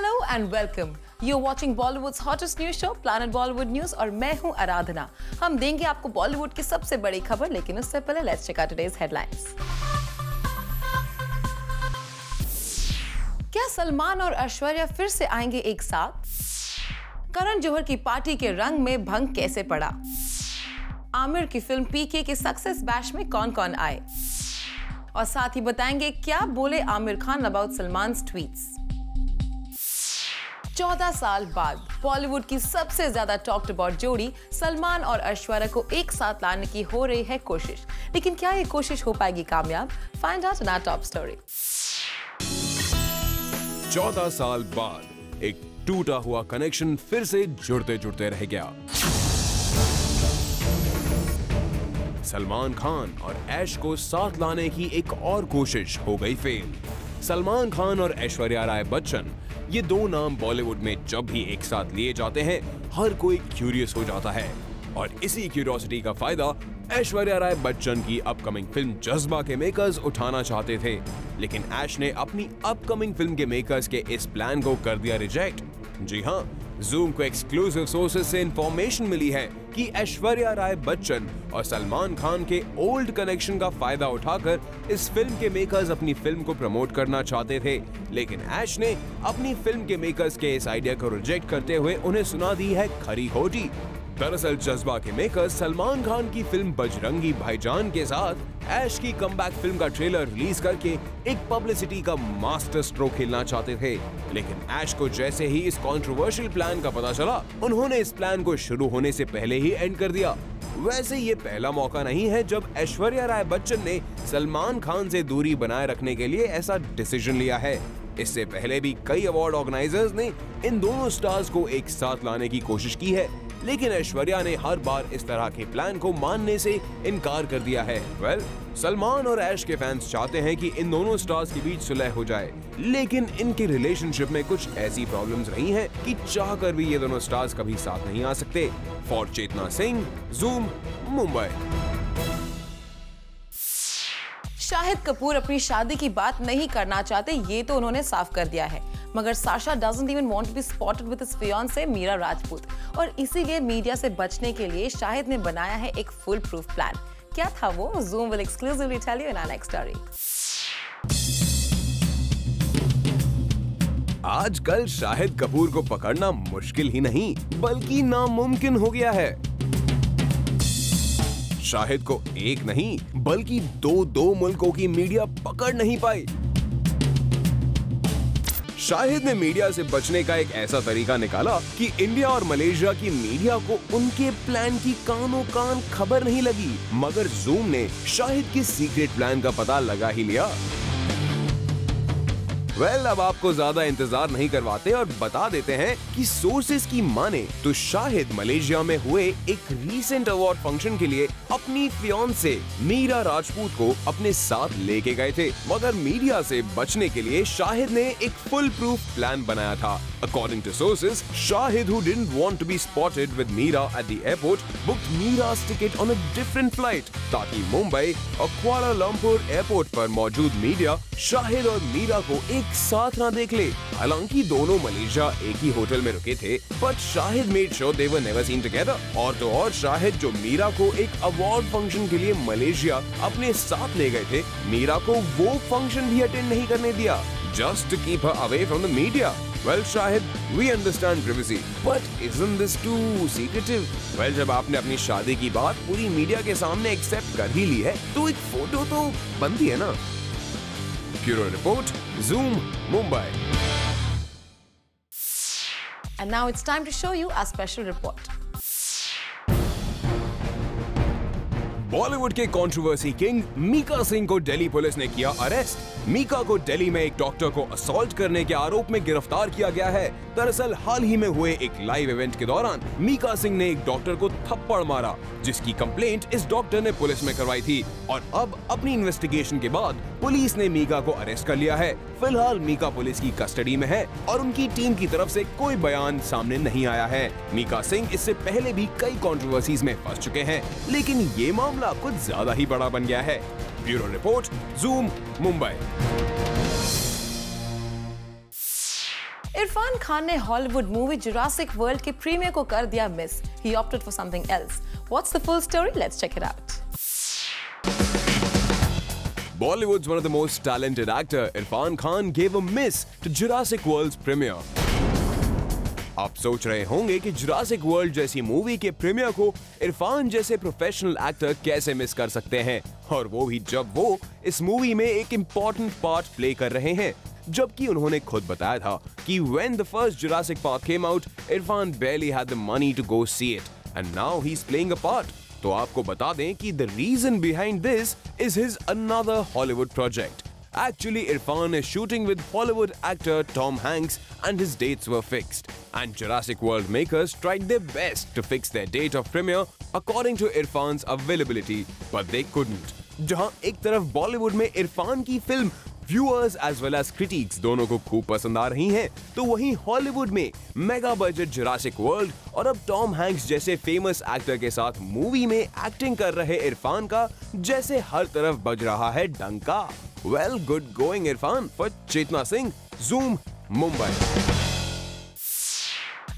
Hello and welcome. You're watching Bollywood's hottest news show, Planet Bollywood News, और मैं हूं आराधना। हम देंगे आपको बॉलीवुड की सबसे बड़ी खबर, लेकिन उससे पहले let's check out today's headlines. क्या सलमान और ऐश्वर्या फिर से आएंगे एक साथ? करण जौहर की पार्टी के रंग में भंग कैसे पड़ा? आमिर की फिल्म पीके के सक्सेस बैश में कौन-कौन आए? और साथ ही बताएंगे क्या बोले आमिर खान अबाउट सलमान्स ट्वीट्स। 14 साल बाद बॉलीवुड की सबसे ज्यादा टॉक्ड अबाउट जोड़ी सलमान और ऐश्वर्या को एक साथ लाने की हो रही है कोशिश, लेकिन क्या ये कोशिश हो पाएगी कामयाब? Find out in our top story. 14 साल बाद एक टूटा हुआ कनेक्शन फिर से जुड़ते जुड़ते रह गया। सलमान खान और ऐश को साथ लाने की एक और कोशिश हो गई फेल। सलमान खान और ऐश्वर्या राय बच्चन, ये दो नाम बॉलीवुड में जब भी एक साथ लिए जाते हैं हर कोई क्यूरियस हो जाता है, और इसी क्यूरियोसिटी का फायदा ऐश्वर्या राय बच्चन की अपकमिंग फिल्म जज्बा के मेकर्स उठाना चाहते थे। लेकिन ऐश ने अपनी अपकमिंग फिल्म के मेकर्स के इस प्लान को कर दिया रिजेक्ट। जी हाँ, जूम को एक्सक्लूसिव सोर्सेज से इंफॉर्मेशन मिली है कि ऐश्वर्या राय बच्चन और सलमान खान के ओल्ड कनेक्शन का फायदा उठाकर इस फिल्म के मेकर्स अपनी फिल्म को प्रमोट करना चाहते थे, लेकिन ऐश ने अपनी फिल्म के मेकर्स के इस आइडिया को रिजेक्ट करते हुए उन्हें सुना दी है खरी खोटी। दरअसल जज्बा के मेकर्स सलमान खान की फिल्म बजरंगी भाईजान के साथ ऐश की कमबैक फिल्म का ट्रेलर रिलीज करके एक पब्लिसिटी का मास्टर स्ट्रोक खेलना चाहते थे, लेकिन ऐश को जैसे ही इस कंट्रोवर्शियल प्लान का पता चला, उन्होंने इस प्लान को शुरू होने से पहले ही एंड कर दिया। वैसे ये पहला मौका नहीं है जब ऐश्वर्या राय बच्चन ने सलमान खान से दूरी बनाए रखने के लिए ऐसा डिसीजन लिया है। इससे पहले भी कई अवार्ड ऑर्गेनाइजर्स ने इन दोनों स्टार्स को एक साथ लाने की कोशिश की है, लेकिन ऐश्वर्या ने हर बार इस तरह के प्लान को मानने से इनकार कर दिया है। सलमान और ऐश के फैंस चाहते हैं कि इन दोनों स्टार्स के बीच सुलह हो जाए, लेकिन इनके रिलेशनशिप में कुछ ऐसी प्रॉब्लम्स रही हैं कि चाहकर भी ये दोनों स्टार्स कभी साथ नहीं आ सकते। For Chetna Singh, Zoom, Mumbai. शाहिद कपूर अपनी शादी की बात नहीं करना चाहते, ये तो उन्होंने साफ कर दिया है, मगर Sasha doesn't even want to be spotted with his fiancée Mira Rajput, और इसीलिए मीडिया से बचने के लिए शाहिद ने बनाया है एक फुल प्रूफ प्लान। क्या था वो? Zoom will exclusively tell you in our next story. आजकल शाहिद कपूर को पकड़ना मुश्किल ही नहीं बल्कि नामुमकिन हो गया है। शाहिद को एक नहीं बल्कि दो मुल्कों की मीडिया पकड़ नहीं पाई। शाहिद ने मीडिया से बचने का एक ऐसा तरीका निकाला कि इंडिया और मलेशिया की मीडिया को उनके प्लान की कानों कान खबर नहीं लगी, मगर जूम ने शाहिद की सीक्रेट प्लान का पता लगा ही लिया। अब आपको ज्यादा इंतजार नहीं करवाते और बता देते हैं कि सोर्सेज की माने तो शाहिद मलेशिया में हुए एक रीसेंट अवार्ड फंक्शन के लिए अपनी फियांसे मीरा राजपूत को अपने साथ लेके गए थे, मगर मीडिया से बचने के लिए शाहिद ने एक फुल प्रूफ प्लान बनाया था। According to sources, Shahid, who didn't want to be spotted with Meera at the airport, booked Meera's ticket on a different flight, ताकि मुंबई और कुआला लंपुर एयरपोर्ट पर मौजूद मीडिया शाहिद और मीरा को एक साथ ना देख ले। हालांकि दोनों मलेशिया एक ही होटल में रुके थे, but Shahid made sure they were never seen together। और तो और शाहिद जो मीरा को एक अवार्ड फंक्शन के लिए मलेशिया अपने साथ ले गए थे, मीरा को वो फंक्शन भी अटेंड नहीं करने दिया, just to keep her away from the media। Well, Shahid, we understand privacy, but isn't this too secretive? Well, जब आपने अपनी शादी की बात पूरी मीडिया के सामने एक्सेप्ट कर ही ली है, तो एक फोटो तो बनती है ना। Bureau report, Zoom, Mumbai। And now it's time to show you our special report. Bollywood के कंट्रोवर्सी किंग मीका सिंह को दिल्ली पुलिस ने किया अरेस्ट। मीका को दिल्ली में एक डॉक्टर को असॉल्ट करने के आरोप में गिरफ्तार किया गया है। दरअसल हाल ही में हुए एक लाइव इवेंट के दौरान मीका सिंह ने एक डॉक्टर को थप्पड़ मारा, जिसकी कंप्लेंट इस डॉक्टर ने पुलिस में करवाई थी, और अब अपनी इन्वेस्टिगेशन के बाद पुलिस ने मीका को अरेस्ट कर लिया है। फिलहाल मीका पुलिस की कस्टडी में है और उनकी टीम की तरफ से कोई बयान सामने नहीं आया है। मीका सिंह इससे पहले भी कई कंट्रोवर्सीज में फंस चुके हैं, लेकिन ये मामला कुछ ज्यादा ही बड़ा बन गया है। Bureau report, zoom, Mumbai. Irfan Khan ने हॉलीवुड मूवी जुरासिक वर्ल्ड के प्रीमियर को कर दिया miss. He opted for something else. What's the full story? Let's check it out. Bollywood's one of the most talented actor, Irfan Khan, gave a miss to Jurassic World's premiere. आप सोच रहे होंगे कि Jurassic world जैसी movie के premiere को इरफान जैसे professional actor कैसे मिस कर सकते हैं, और वो भी जब वो इस मूवी में एक इम्पोर्टेंट पार्ट प्ले कर रहे हैं. जबकि उन्होंने खुद बताया था कि when the first Jurassic Park came out, Irfan barely had the money to go see it, and now he's playing a part. तो आपको बता दें कि the reason behind this is his another Hollywood project. Actually, Irfan is shooting with Hollywood actor Tom Hanks, and his dates were fixed. And Jurassic World makers tried their best to fix their date of premiere according to Irfan's availability, but they couldn't. जहां एक तरफ बॉलीवुड में इरफान की film viewers as well as critics दोनों को खूब पसंद आ रही हैं, तो वहीं हॉलीवुड में मेगा बजट जुरासिक वर्ल्ड और अब टॉम हैंक्स जैसे फेमस एक्टर के साथ मूवी में एक्टिंग कर रहे इरफान का जैसे हर तरफ बज रहा है डंका. Well, good going Irrfan. For Chetna Singh, Zoom, Mumbai.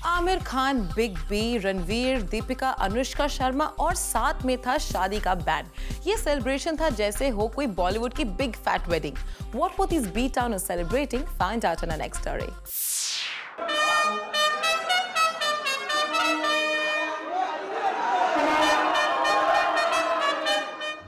Aamir Khan, big B, Ranveer, Deepika, Anushka Sharma और साथ में था शादी का बैंड. ये सेलिब्रेशन था जैसे हो कोई बॉलीवुड की big fat wedding. What were these B-Towners celebrating? Find out in our next story.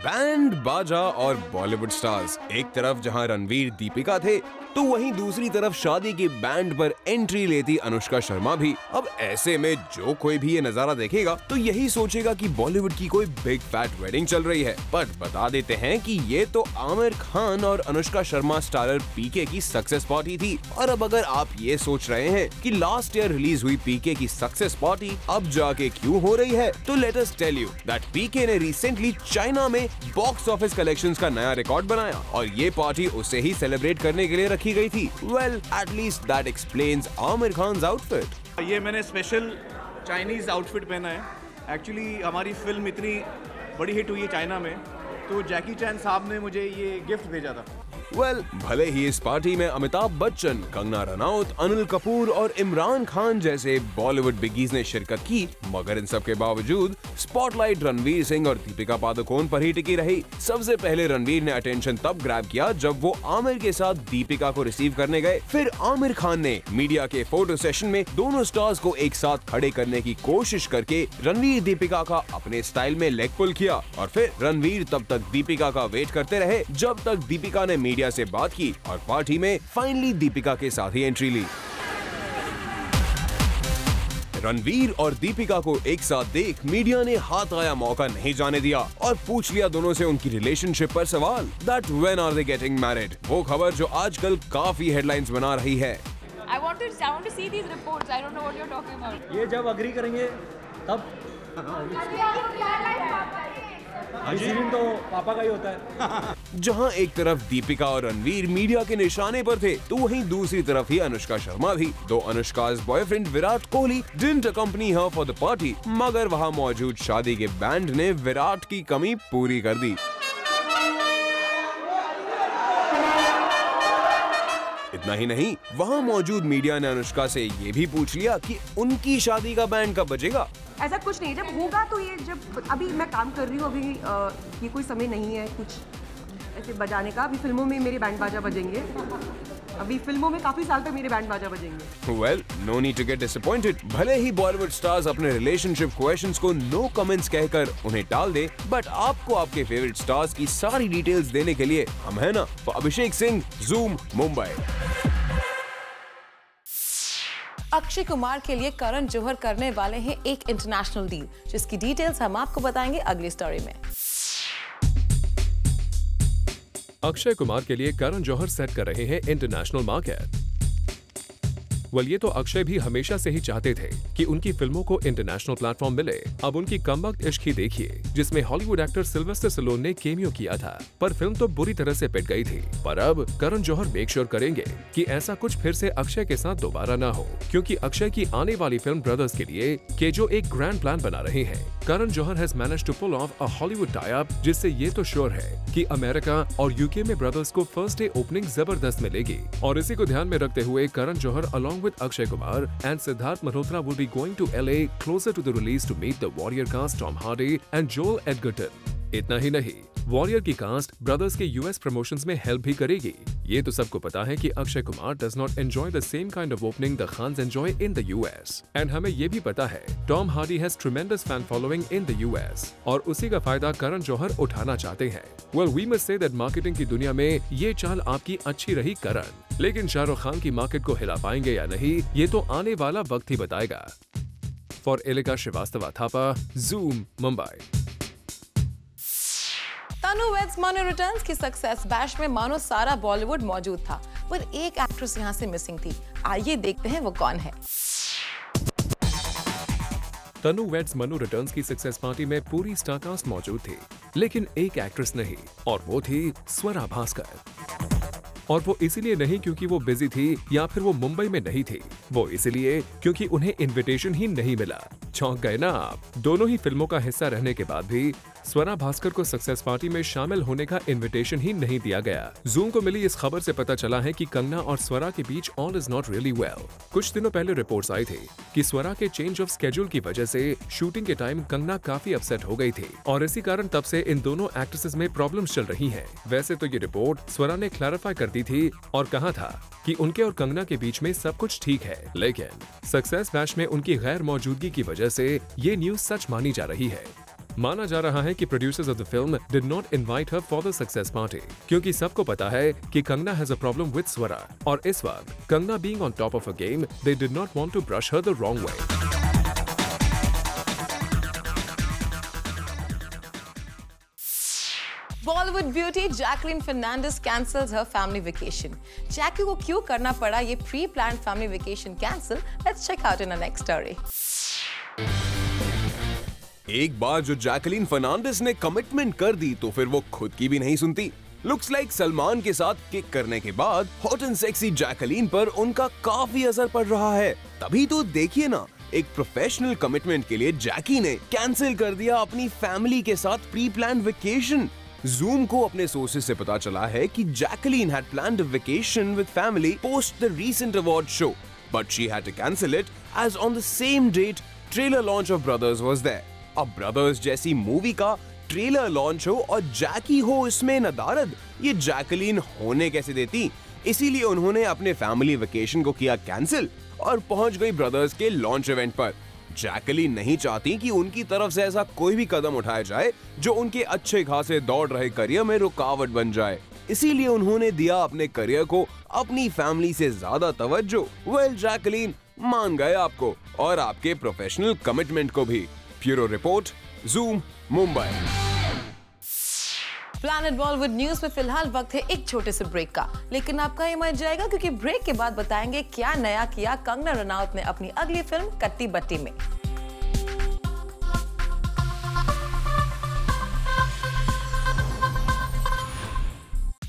Band बाजा और बॉलीवुड स्टार्स. एक तरफ जहां रणवीर, दीपिका थे, तो वहीं दूसरी तरफ शादी की बैंड पर एंट्री लेती अनुष्का शर्मा भी. अब ऐसे में जो कोई भी ये नजारा देखेगा तो यही सोचेगा कि बॉलीवुड की कोई बिग फैट वेडिंग चल रही है. बट बता देते हैं कि ये तो आमिर खान और अनुष्का शर्मा स्टारर पीके की सक्सेस पार्टी थी. और अब अगर आप ये सोच रहे हैं कि लास्ट ईयर रिलीज हुई पीके की सक्सेस पार्टी अब जाके क्यों हो रही है, तो let us tell you that PK ने रिसेंटली चाइना में बॉक्स ऑफिस कलेक्शंस का नया रिकॉर्ड बनाया, और ये पार्टी उसे ही सेलिब्रेट करने के लिए रखी गई थी. Well, at least that explains Aamir Khan's outfit. ये मैंने स्पेशल चाइनीज आउटफिट पहना है. एक्चुअली हमारी फिल्म इतनी बड़ी हिट हुई है चाइना में, तो जैकी चैन साहब ने मुझे ये गिफ्ट भेजा था. वेल, भले ही इस पार्टी में अमिताभ बच्चन, कंगना रनौत, अनिल कपूर और इमरान खान जैसे बॉलीवुड बिगीज ने शिरकत की, मगर इन सब के बावजूद स्पॉटलाइट रणवीर सिंह और दीपिका पादुकोण पर ही टिकी रही. सबसे पहले रणवीर ने अटेंशन तब ग्रैब किया जब वो आमिर के साथ दीपिका को रिसीव करने गए. फिर आमिर खान ने मीडिया के फोटो सेशन में दोनों स्टार्स को एक साथ खड़े करने की कोशिश करके रणवीर दीपिका का अपने स्टाइल में लेग पुल किया, और फिर रणवीर तब तक दीपिका का वेट करते रहे जब तक दीपिका ने मीडिया से बात की, और पार्टी में फाइनली दीपिका के साथ ही एंट्री ली. रणवीर और दीपिका को एक साथ देख मीडिया ने हाथ आया मौका नहीं जाने दिया और पूछ लिया दोनों से उनकी रिलेशनशिप पर सवाल. That when are they getting married, वो खबर जो आजकल काफी हेडलाइंस बना रही है. I want to see these reports. I don't know what you're talking about. ये जब अग्री करेंगे तब तो पापा का ही होता है. जहां एक तरफ दीपिका और रणवीर मीडिया के निशाने पर थे, तो वहीं दूसरी तरफ ही अनुष्का शर्मा भी. Though Anushka's boyfriend Virat Kohli didn't accompany her for the party, मगर वहां मौजूद शादी के बैंड ने विराट की कमी पूरी कर दी. इतना ही नहीं, वहां मौजूद मीडिया ने अनुष्का से ये भी पूछ लिया कि उनकी शादी का बैंड कब बजेगा. ऐसा कुछ नहीं, जब होगा तो ये, जब अभी मैं काम कर रही हूँ, अभी ये कोई समय नहीं है कुछ ऐसे बजाने का. अभी फिल्मों में मेरे बैंड बाजा बजेंगे, अभी फिल्मों में काफी साल तक मेरे बैंड बाजा बजेंगे. Well, no need to get disappointed. भले ही बॉलीवुड स्टार्स अपने रिलेशनशिप क्वेश्चंस को नो कमेंट्स कहकर उन्हें टाल दे, बट आपको आपके फेवरेट स्टार्स की सारी डिटेल्स देने के लिए हम है ना. अभिषेक सिंह, ज़ूम, मुंबई. अक्षय कुमार के लिए करण जौहर करने वाले हैं एक इंटरनेशनल डील, जिसकी डिटेल्स हम आपको बताएंगे अगली स्टोरी में. अक्षय कुमार के लिए करण जौहर सेट कर रहे हैं इंटरनेशनल मार्केट. ये तो अक्षय भी हमेशा से ही चाहते थे कि उनकी फिल्मों को इंटरनेशनल प्लेटफॉर्म मिले. अब उनकी कमबख्त इश्क ही देखिए, जिसमें हॉलीवुड एक्टर सिल्वेस्टर स्टैलोन ने केमियो किया था, पर फिल्म तो बुरी तरह से पिट गई थी. पर अब करण जौहर मेक श्योर करेंगे कि ऐसा कुछ फिर से अक्षय के साथ दोबारा ना हो, क्योंकि अक्षय की आने वाली फिल्म ब्रदर्स के लिए केजो एक ग्रैंड प्लान बना रहे हैं. Karan Johar has managed to pull off a Hollywood tie up, जिससे ये तो श्योर है कि अमेरिका और यूके में ब्रदर्स को फर्स्ट डे ओपनिंग जबरदस्त मिलेगी. और इसी को ध्यान में रखते हुए Karan Johar along along with Akshay Kumar and Siddharth Malhotra will be going to LA closer to the release to meet the Warrior cast Tom Hardy and Joel Edgerton. इतना ही नहीं, वॉरियर की कास्ट ब्रदर्स के यूएस प्रमोशंस में help भी करेगी। ये तो सबको पता है कि Akshay Kumar does not enjoy the same kind of opening the Khans enjoy in the US. And हमें ये भी पता है Tom Hardy has tremendous fan following in the US और उसी का फायदा करण जौहर उठाना चाहते हैं। Well we must say that marketing की दुनिया में ये चाल आपकी अच्छी रही करण, लेकिन शाहरुख खान की मार्केट को हिला पाएंगे या नहीं ये तो आने वाला वक्त ही बताएगा। For Alika Srivastava Thapa, Zoom, Mumbai. Tanu weds Manu returns की सक्सेस बैश में मानो सारा बॉलीवुड मौजूद था, पर एक एक्ट्रेस यहाँ से मिसिंग थी। आइए देखते हैं वो कौन है। तनु वेड्स मनु रिटर्न्स की सक्सेस पार्टी में पूरी स्टारकास्ट मौजूद थी, लेकिन एक एक्ट्रेस नहीं, और वो थी स्वरा भास्कर। और वो इसीलिए नहीं क्योंकि वो बिजी थी या फिर वो मुंबई में नहीं थी, वो इसलिए क्योंकि उन्हें इनविटेशन ही नहीं मिला। चौंक गए ना आप? दोनों ही फिल्मों का हिस्सा रहने के बाद भी स्वरा भास्कर को सक्सेस पार्टी में शामिल होने का इनविटेशन ही नहीं दिया गया। जूम को मिली इस खबर से पता चला है कि कंगना और स्वरा के बीच all is not really well. कुछ दिनों पहले रिपोर्ट्स आई थी कि स्वरा के चेंज ऑफ स्केड्यूल की वजह से शूटिंग के टाइम कंगना काफी अपसेट हो गई थी और इसी कारण तब से इन दोनों एक्ट्रेसेस में प्रॉब्लम्स चल रही हैं। वैसे तो ये रिपोर्ट स्वरा ने क्लैरिफाई कर दी थी और कहा था कि उनके और कंगना के बीच में सब कुछ ठीक है, लेकिन सक्सेस बैश में उनकी गैर मौजूदगी की वजह से ये न्यूज सच मानी जा रही है। माना जा रहा है कि producers of the film did not invite her for the success party, क्योंकि सबको पता है कि Kangana has a problem with Swara और इस वक्त Kangana being on top of a game, they did not want to brush her the wrong way. Bollywood beauty Jacqueline Fernandez cancels her family vacation. Jackie को क्यों करना पड़ा ये pre planned family vacation cancel? Let's check out in a next story. एक बार जो Jacqueline Fernandes ने commitment कर दी तो फिर वो खुद की भी नहीं सुनती। लुक्स लाइक सलमान के साथ किक करने के बाद हॉट एंड सेक्सी जैकलीन पर उनका काफी असर पड़ रहा है। तभी तो देखिए ना, एक प्रोफेशनल कमिटमेंट के लिए जैकी ने कैंसिल कर दिया अपनी फैमिली के साथ प्री प्लान्ड वेकेशन। जूम को अपने सोर्सेज से पता चला है कि Jacqueline had planned a vacation with family post the recent award show, but she had to cancel it as on the same date trailer launch of Brothers was there. अब brothers जैसी movie का trailer launch हो और जैकी हो इसमें नदारद, ये Jacqueline होने कैसे देती? इसीलिए उन्होंने अपने फैमिली वेकेशन को किया कैंसिल और पहुंच गई ब्रदर्स के लॉन्च इवेंट पर। जैकलीन नहीं चाहती कि उनकी तरफ से ऐसा कोई भी कदम उठाया जाए जो उनके अच्छे खासे दौड़ रहे करियर में रुकावट बन जाए। इसीलिए उन्होंने दिया अपने करियर को अपनी फैमिली से ज्यादा तवज्जो। वेल जैकलीन, मान गए आपको और आपके प्रोफेशनल कमिटमेंट को भी। Bureau report, zoom, Mumbai. Planet Bollywood news में फिलहाल वक्त है एक छोटे से ब्रेक का, लेकिन आपका ये मच जाएगा क्योंकि ब्रेक के बाद बताएंगे क्या नया किया कंगना रनौत ने अपनी अगली फिल्म कट्टी बट्टी में।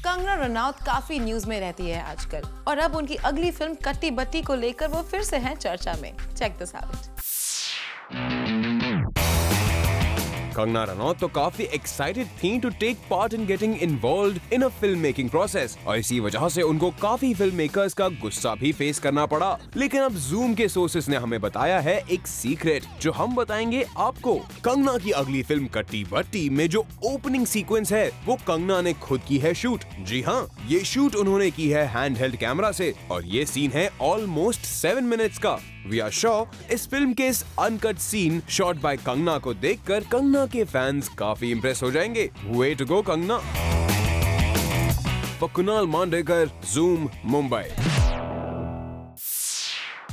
कंगना रनौत काफी न्यूज में रहती है आजकल और अब उनकी अगली फिल्म कट्टी बट्टी को लेकर वो फिर से हैं चर्चा में। Check this out. Kangana Ranaut तो काफी एक्साइटेड थी to take part in getting involved in a film making process और इसी वजह से उनको काफी फिल्म मेकर्स का गुस्सा भी फेस करना पड़ा। लेकिन अब जूम के सोर्सेस ने हमें बताया है एक सीक्रेट जो हम बताएंगे आपको। कंगना की अगली फिल्म कट्टी बट्टी में जो ओपनिंग सीक्वेंस है वो कंगना ने खुद की है शूट। जी हाँ, ये शूट उन्होंने की है हैंड हेल्ड कैमरा से और ये सीन है ऑलमोस्ट 7 मिनट्स का। वी आर श्योर इस फिल्म के इस uncut scene shot by Kangana को देखकर कंगना के फैंस काफी इंप्रेस हो जाएंगे। Way to go Kangana. For Kunal Mandekar, Zoom, Mumbai.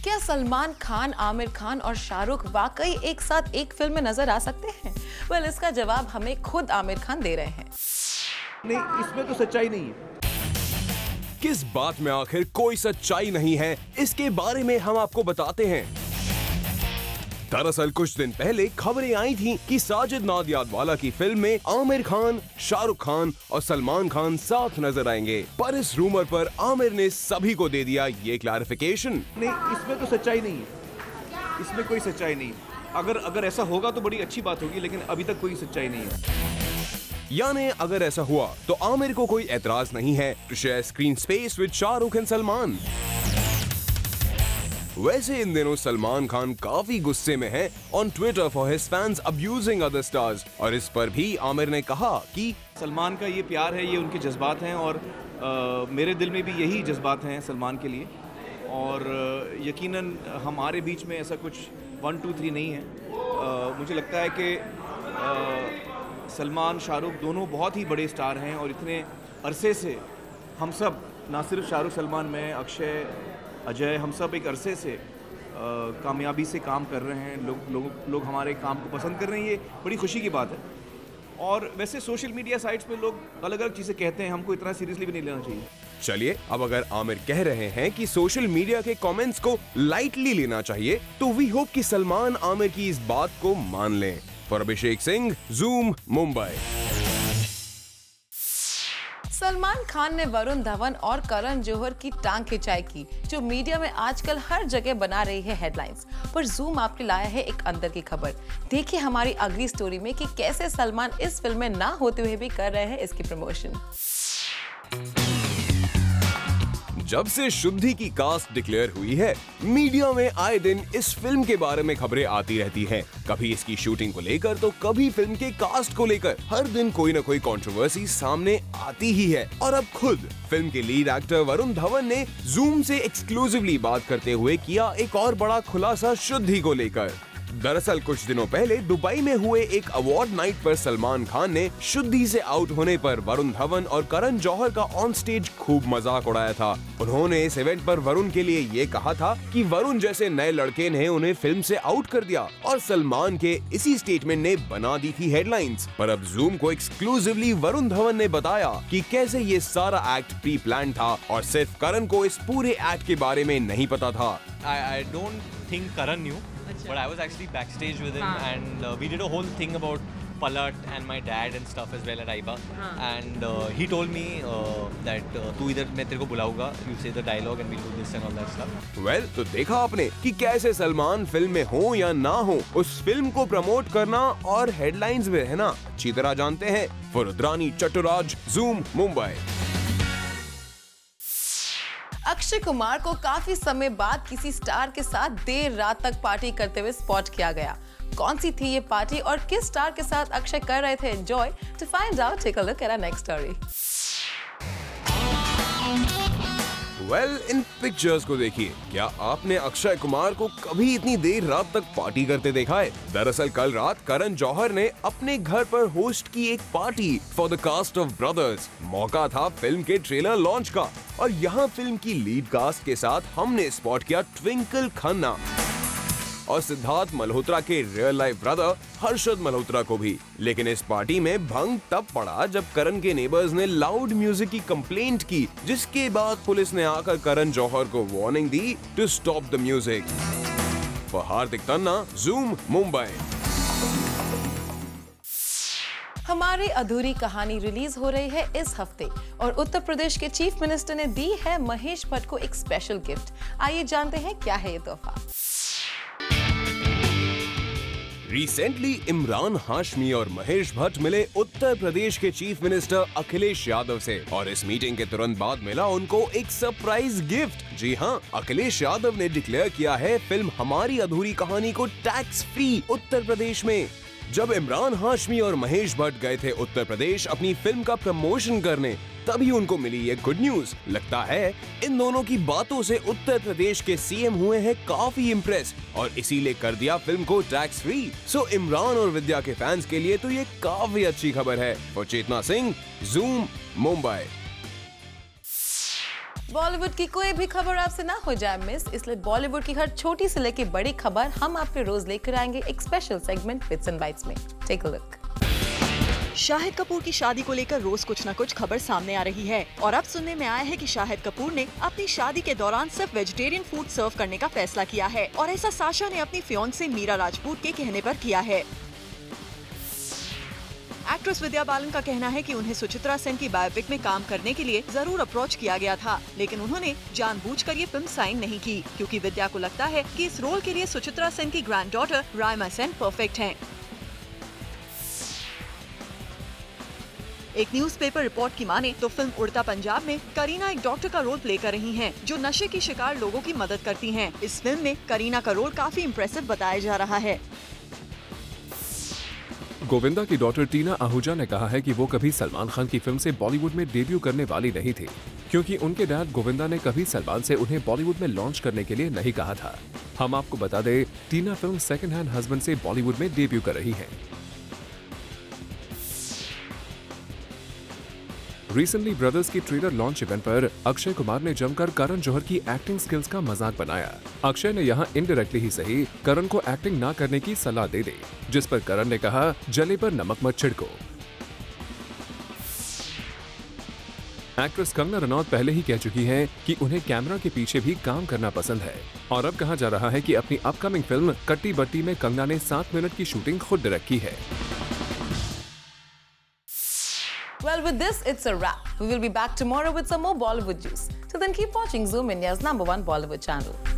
क्या सलमान खान, आमिर खान और शाहरुख वाकई एक साथ एक फिल्म में नजर आ सकते हैं? वेल, इसका जवाब हमें खुद आमिर खान दे रहे हैं। नहीं, इसमें तो सच्चाई नहीं है। किस बात में आखिर कोई सच्चाई नहीं है, इसके बारे में हम आपको बताते हैं। दरअसल कुछ दिन पहले खबरें आई थीं कि साजिद नादियाडवाला की फिल्म में आमिर खान, शाहरुख खान और सलमान खान साथ नजर आएंगे। पर इस रूमर पर आमिर ने सभी को दे दिया ये क्लैरिफिकेशन। नहीं, इसमें तो सच्चाई नहीं है। इसमें कोई सच्चाई नहीं है। अगर ऐसा होगा तो बड़ी अच्छी बात होगी, लेकिन अभी तक कोई सच्चाई नहीं है। यानी अगर ऐसा हुआ तो आमिर को कोई एतराज नहीं है to share screen space with Shahrukh and Salman. वैसे इन दिनों सलमान खान काफी गुस्से में है on Twitter for his fans abusing other stars, और इस पर भी आमिर ने कहा कि सलमान का ये प्यार है, ये उनके जज्बात हैं और मेरे दिल में भी यही जज्बात हैं सलमान के लिए, और यकीनन हमारे बीच में ऐसा कुछ 1 2 3 नहीं है। मुझे लगता है कि सलमान शाहरुख दोनों बहुत ही बड़े स्टार हैं और इतने अरसे से हम सब, ना सिर्फ शाहरुख सलमान, मैं, अक्षय, अजय, हम सब एक अरसे से कामयाबी से काम कर रहे हैं। लोग हमारे काम को पसंद कर रहे हैं, ये बड़ी खुशी की बात है। और वैसे सोशल मीडिया साइट्स पे लोग अलग अलग चीज़ें कहते हैं, हमको इतना सीरियसली भी नहीं लेना चाहिए। चलिए, अब अगर आमिर कह रहे हैं कि सोशल मीडिया के कमेंट्स को लाइटली लेना चाहिए, तो वी होप कि सलमान आमिर की इस बात को मान लें। For Abhishek Singh, Zoom, Mumbai. सलमान खान ने वरुण धवन और करण जौहर की टांग खिंचाई की, जो मीडिया में आजकल हर जगह बना रही है हेडलाइंस। पर जूम आपके लाया है एक अंदर की खबर। देखिए हमारी अगली स्टोरी में कि कैसे सलमान इस फिल्म में ना होते हुए भी कर रहे हैं इसकी प्रमोशन। जब से शुद्धि की कास्ट डिक्लेयर हुई है, मीडिया में आए दिन इस फिल्म के बारे में खबरें आती रहती हैं। कभी इसकी शूटिंग को लेकर तो कभी फिल्म के कास्ट को लेकर। हर दिन कोई न कोई कंट्रोवर्सी सामने आती ही है। और अब खुद फिल्म के लीड एक्टर वरुण धवन ने जूम से एक्सक्लूसिवली बात करते हुए किया एक और बड़ा खुलासा शुद्धि को लेकर। दरअसल कुछ दिनों पहले दुबई में हुए एक अवार्ड नाइट पर सलमान खान ने शुद्धि से आउट होने पर वरुण धवन और करण जौहर का ऑन स्टेज खूब मजाक उड़ाया था। उन्होंने इस इवेंट पर वरुण के लिए ये कहा था कि वरुण जैसे नए लड़के ने उन्हें फिल्म से आउट कर दिया, और सलमान के इसी स्टेटमेंट ने बना दी थी हेडलाइंस। पर अब जूम को एक्सक्लूसिवली वरुण धवन ने बताया कि कैसे ये सारा एक्ट प्री प्लान था और सिर्फ करण को इस पूरे एक्ट के बारे में नहीं पता था। I don't think Karan knew, but I was actually backstage with him, and we did a whole thing about Palat and my dad and stuff as well at Aiba, and he told me that तू इधर मैं तेरे को बुलाऊंगा, you say the dialogue and we'll do this and all that stuff. Well, तो देखा आपने कि कैसे सलमान फिल्म में हो या ना हो, उस फिल्म को प्रमोट करना और हेडलाइंस में रहना अच्छी तरह जानते हैं। फरुद्रानी चट्टूराज, जूम, मुंबई। अक्षय कुमार को काफी समय बाद किसी स्टार के साथ देर रात तक पार्टी करते हुए स्पॉट किया गया। कौन सी थी ये पार्टी और किस स्टार के साथ अक्षय कर रहे थे enjoy? To find out, take a look at our next story. Well, इन पिक्चर्स को देखिए, क्या आपने अक्षय कुमार को कभी इतनी देर रात तक पार्टी करते देखा है? दरअसल कल रात करण जौहर ने अपने घर पर होस्ट की एक party for the cast of Brothers. मौका था फिल्म के ट्रेलर लॉन्च का, और यहाँ फिल्म की लीड कास्ट के साथ हमने स्पॉट किया ट्विंकल खन्ना और सिद्धार्थ मल्होत्रा के real life brother Harshad Malhotra को भी। लेकिन इस पार्टी में भंग तब पड़ा जब करण के नेबर्स ने लाउड म्यूजिक की कंप्लेंट की, जिसके बाद पुलिस ने आकर करण जौहर को वार्निंग दी to stop the music. For Hardik Tanna, zoom, Mumbai. हमारी अधूरी कहानी रिलीज हो रही है इस हफ्ते, और उत्तर प्रदेश के चीफ मिनिस्टर ने दी है महेश भट्ट को एक स्पेशल गिफ्ट। आइए जानते हैं क्या है ये तोहफा। रिसेंटली इमरान हाशमी और महेश भट्ट मिले उत्तर प्रदेश के चीफ मिनिस्टर अखिलेश यादव से, और इस मीटिंग के तुरंत बाद मिला उनको एक सरप्राइज गिफ्ट। जी हाँ, अखिलेश यादव ने डिक्लेयर किया है फिल्म हमारी अधूरी कहानी को टैक्स फ्री उत्तर प्रदेश में। जब इमरान हाशमी और महेश भट्ट गए थे उत्तर प्रदेश अपनी फिल्म का प्रमोशन करने, तभी उनको मिली ये गुड न्यूज। लगता है इन दोनों की बातों से उत्तर प्रदेश के सीएम हुए हैं काफी इम्प्रेस, और इसीलिए कर दिया फिल्म को टैक्स फ्री। सो इमरान और विद्या के फैंस के लिए तो ये काफी अच्छी खबर है। और चेतना सिंह, जूम, मुंबई। बॉलीवुड की कोई भी खबर आपसे ना हो जाए मिस, इसलिए बॉलीवुड की हर छोटी से लेकर बड़ी खबर हम आपके रोज लेकर आएंगे एक special segment bits and bytes में। Take a look. Shahid Kapoor की शादी को लेकर रोज कुछ न कुछ खबर सामने आ रही है, और अब सुनने में आया है कि शाहिद कपूर ने अपनी शादी के दौरान सिर्फ वेजिटेरियन फूड सर्व करने का फैसला किया है, और ऐसा साशा ने अपनी फियांसे मीरा राजपूत के कहने पर किया है। एक्ट्रेस विद्या बालन का कहना है कि उन्हें सुचित्रा सेन की बायोपिक में काम करने के लिए जरूर अप्रोच किया गया था, लेकिन उन्होंने जानबूझकर ये फिल्म साइन नहीं की, क्योंकि विद्या को लगता है कि इस रोल के लिए सुचित्रा सेन की grand daughter Raima Sen perfect हैं। एक न्यूज़पेपर रिपोर्ट की माने तो फिल्म उड़ता पंजाब में करीना एक डॉक्टर का रोल प्ले कर रही हैं, जो नशे के शिकार लोगों की मदद करती हैं। इस फिल्म में करीना का रोल काफी इम्प्रेसिव बताया जा रहा है। गोविंदा की डॉटर टीना आहूजा ने कहा है कि वो कभी सलमान खान की फिल्म से बॉलीवुड में डेब्यू करने वाली नहीं थी, क्योंकि उनके डैड गोविंदा ने कभी सलमान से उन्हें बॉलीवुड में लॉन्च करने के लिए नहीं कहा था। हम आपको बता दें, टीना फिल्म सेकंड हैंड हस्बैंड से बॉलीवुड में डेब्यू कर रही हैं। रिसेंटली ब्रदर्स की ट्रेलर लॉन्च इवेंट पर अक्षय कुमार ने जमकर करण जौहर की एक्टिंग स्किल्स का मजाक बनाया। अक्षय ने यहां इनडायरेक्टली ही सही करण को एक्टिंग ना करने की सलाह दे दी, जिस पर करण ने कहा, जले पर नमक मत छिड़को। एक्ट्रेस कंगना रनौत पहले ही कह चुकी हैं कि उन्हें कैमरा के पीछे भी काम करना पसंद है, और अब कहा जा रहा है कि अपनी अपकमिंग फिल्म कट्टी बट्टी में कंगना ने 7 मिनट की शूटिंग खुद डायरेक्ट की है। Well, with this, it's a wrap. We will be back tomorrow with some more Bollywood juice. So then keep watching Zoom India's #1 Bollywood channel.